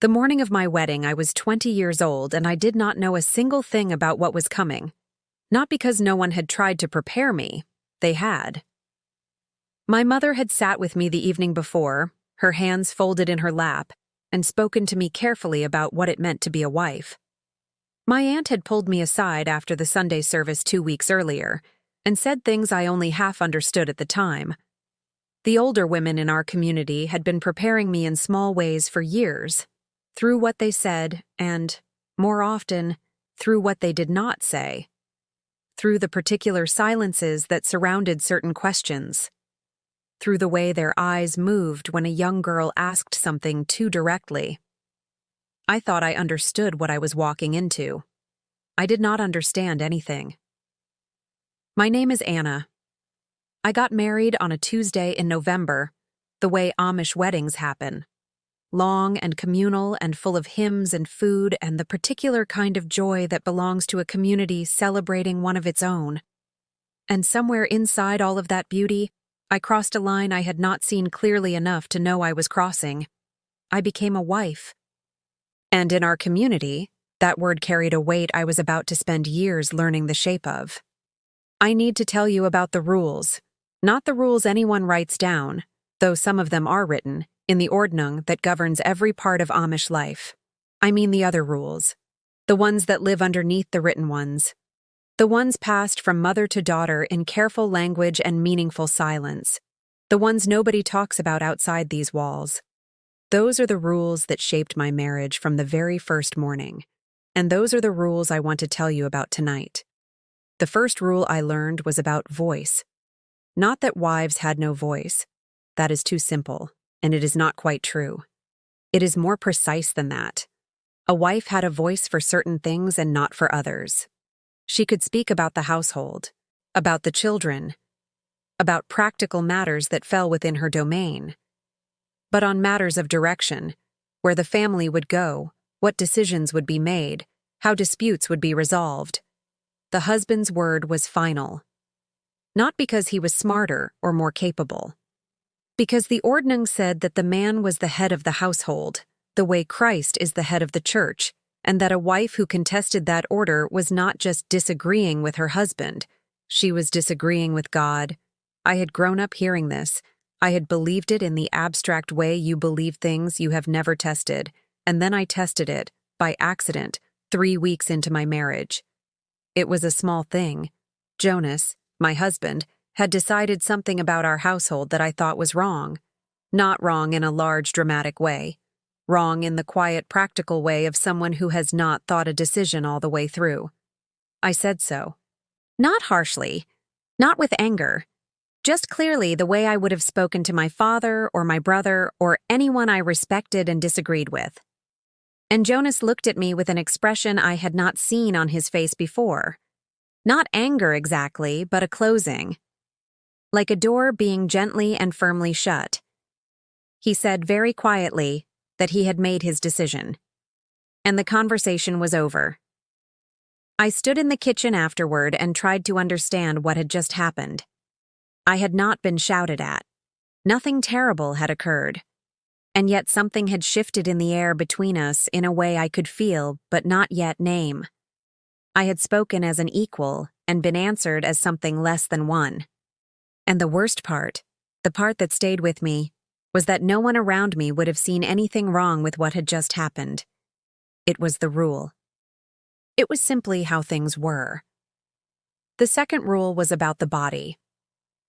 The morning of my wedding, I was 20 years old and I did not know a single thing about what was coming. Not because no one had tried to prepare me, they had. My mother had sat with me the evening before, her hands folded in her lap, and spoken to me carefully about what it meant to be a wife. My aunt had pulled me aside after the Sunday service 2 weeks earlier and said things I only half understood at the time. The older women in our community had been preparing me in small ways for years, through what they said and, more often, through what they did not say, through the particular silences that surrounded certain questions, through the way their eyes moved when a young girl asked something too directly. I thought I understood what I was walking into. I did not understand anything. My name is Anna. I got married on a Tuesday in November, the way Amish weddings happen. Long and communal and full of hymns and food and the particular kind of joy that belongs to a community celebrating one of its own. And somewhere inside all of that beauty, I crossed a line I had not seen clearly enough to know I was crossing. I became a wife. And in our community, that word carried a weight I was about to spend years learning the shape of. I need to tell you about the rules, not the rules anyone writes down, though some of them are written, in the ordnung that governs every part of Amish life. I mean the other rules, the ones that live underneath the written ones, the ones passed from mother to daughter in careful language and meaningful silence, the ones nobody talks about outside these walls. Those are the rules that shaped my marriage from the very first morning, and those are the rules I want to tell you about tonight. The first rule I learned was about voice. Not that wives had no voice. That is too simple. And it is not quite true. It is more precise than that. A wife had a voice for certain things and not for others. She could speak about the household, about the children, about practical matters that fell within her domain. But on matters of direction, where the family would go, what decisions would be made, how disputes would be resolved, the husband's word was final. Not because he was smarter or more capable. Because the ordnung said that the man was the head of the household, the way Christ is the head of the church, and that a wife who contested that order was not just disagreeing with her husband, she was disagreeing with God. I had grown up hearing this. I had believed it in the abstract way you believe things you have never tested, and then I tested it, by accident, 3 weeks into my marriage. It was a small thing. Jonas, my husband, had decided something about our household that I thought was wrong. Not wrong in a large, dramatic way. Wrong in the quiet, practical way of someone who has not thought a decision all the way through. I said so. Not harshly, not with anger, just clearly the way I would have spoken to my father or my brother or anyone I respected and disagreed with. And Jonas looked at me with an expression I had not seen on his face before. Not anger exactly, but a closing. Like a door being gently and firmly shut. He said very quietly that he had made his decision. And the conversation was over. I stood in the kitchen afterward and tried to understand what had just happened. I had not been shouted at. Nothing terrible had occurred. And yet something had shifted in the air between us in a way I could feel but not yet name. I had spoken as an equal and been answered as something less than one. And the worst part, the part that stayed with me, was that no one around me would have seen anything wrong with what had just happened. It was the rule. It was simply how things were. The second rule was about the body.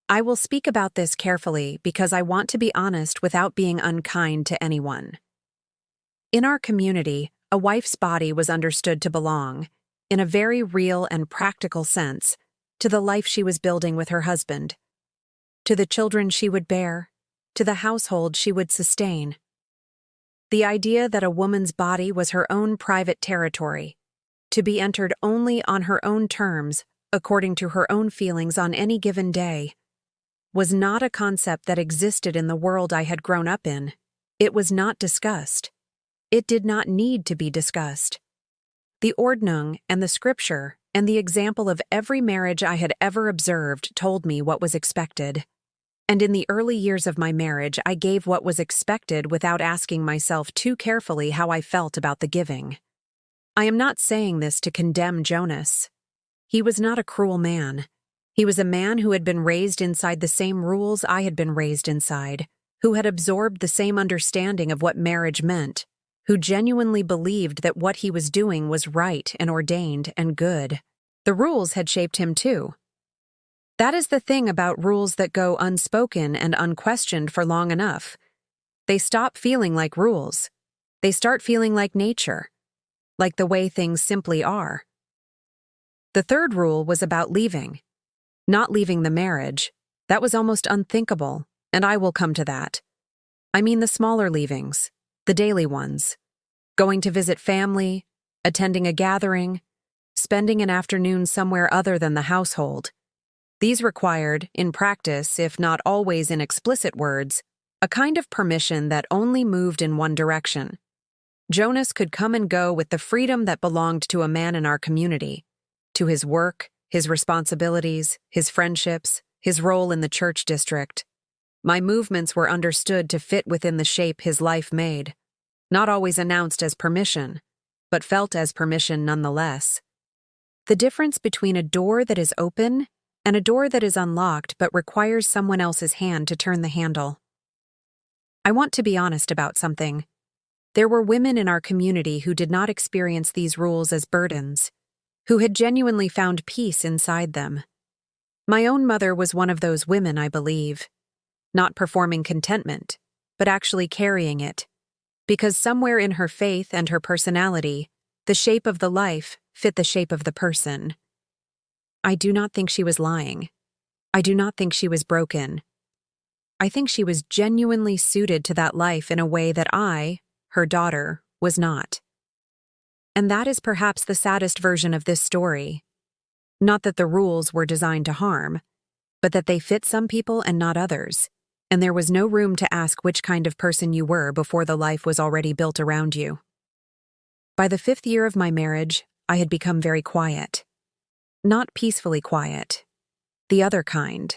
I will speak about this carefully because I want to be honest without being unkind to anyone. In our community, a wife's body was understood to belong, in a very real and practical sense, to the life she was building with her husband. To the children she would bear, to the household she would sustain. The idea that a woman's body was her own private territory, to be entered only on her own terms, according to her own feelings on any given day, was not a concept that existed in the world I had grown up in. It was not discussed. It did not need to be discussed. The ordnung and the scripture and the example of every marriage I had ever observed told me what was expected. And in the early years of my marriage, I gave what was expected without asking myself too carefully how I felt about the giving. I am not saying this to condemn Jonas. He was not a cruel man. He was a man who had been raised inside the same rules I had been raised inside, who had absorbed the same understanding of what marriage meant, who genuinely believed that what he was doing was right and ordained and good. The rules had shaped him too. That is the thing about rules that go unspoken and unquestioned for long enough. They stop feeling like rules. They start feeling like nature, like the way things simply are. The third rule was about leaving. Not leaving the marriage. That was almost unthinkable, and I will come to that. I mean the smaller leavings, the daily ones. Going to visit family, attending a gathering, spending an afternoon somewhere other than the household. These required, in practice, if not always in explicit words, a kind of permission that only moved in one direction. Jonas could come and go with the freedom that belonged to a man in our community, to his work, his responsibilities, his friendships, his role in the church district. My movements were understood to fit within the shape his life made, not always announced as permission, but felt as permission nonetheless. The difference between a door that is open and a door that is unlocked but requires someone else's hand to turn the handle. I want to be honest about something. There were women in our community who did not experience these rules as burdens, who had genuinely found peace inside them. My own mother was one of those women, I believe, not performing contentment, but actually carrying it, because somewhere in her faith and her personality, the shape of the life fit the shape of the person. I do not think she was lying. I do not think she was broken. I think she was genuinely suited to that life in a way that I, her daughter, was not. And that is perhaps the saddest version of this story. Not that the rules were designed to harm, but that they fit some people and not others, and there was no room to ask which kind of person you were before the life was already built around you. By the 5th year of my marriage, I had become very quiet. Not peacefully quiet. The other kind.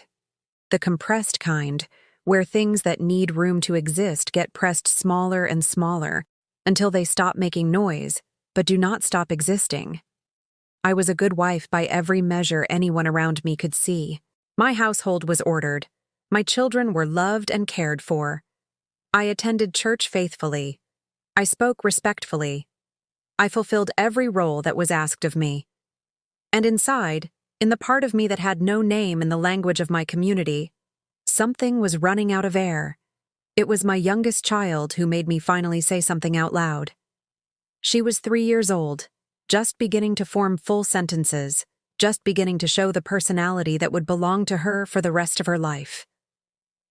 The compressed kind, where things that need room to exist get pressed smaller and smaller until they stop making noise, but do not stop existing. I was a good wife by every measure anyone around me could see. My household was ordered. My children were loved and cared for. I attended church faithfully. I spoke respectfully. I fulfilled every role that was asked of me. And inside, in the part of me that had no name in the language of my community, something was running out of air. It was my youngest child who made me finally say something out loud. She was 3 years old, just beginning to form full sentences, just beginning to show the personality that would belong to her for the rest of her life.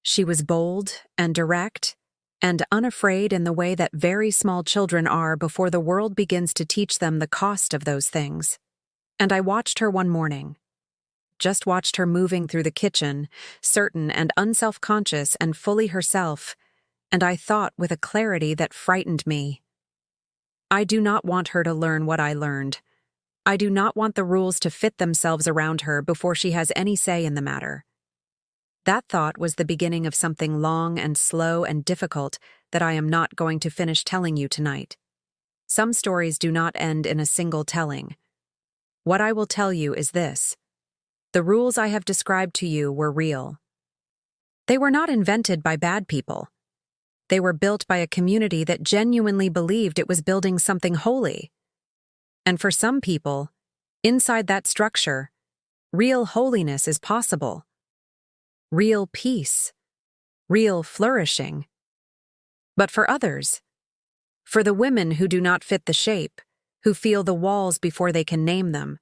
She was bold and direct and unafraid in the way that very small children are before the world begins to teach them the cost of those things. And I watched her one morning. Just watched her moving through the kitchen, certain and unself-conscious and fully herself, and I thought with a clarity that frightened me. I do not want her to learn what I learned. I do not want the rules to fit themselves around her before she has any say in the matter. That thought was the beginning of something long and slow and difficult that I am not going to finish telling you tonight. Some stories do not end in a single telling. What I will tell you is this. The rules I have described to you were real. They were not invented by bad people. They were built by a community that genuinely believed it was building something holy. And for some people, inside that structure, real holiness is possible. Real peace. Real flourishing. But for others, for the women who do not fit the shape, who feel the walls before they can name them,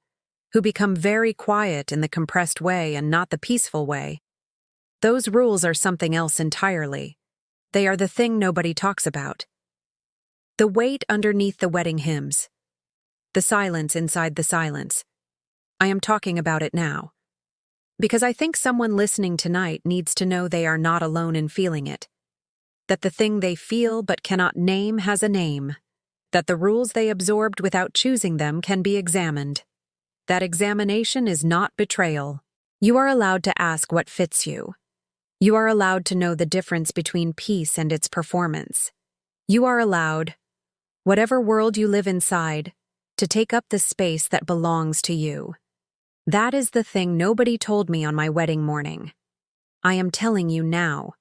who become very quiet in the compressed way and not the peaceful way, those rules are something else entirely. They are the thing nobody talks about. The weight underneath the wedding hymns. The silence inside the silence. I am talking about it now. Because I think someone listening tonight needs to know they are not alone in feeling it. That the thing they feel but cannot name has a name. That the rules they absorbed without choosing them can be examined. That examination is not betrayal. You are allowed to ask what fits you. You are allowed to know the difference between peace and its performance. You are allowed, whatever world you live inside, to take up the space that belongs to you. That is the thing nobody told me on my wedding morning. I am telling you now.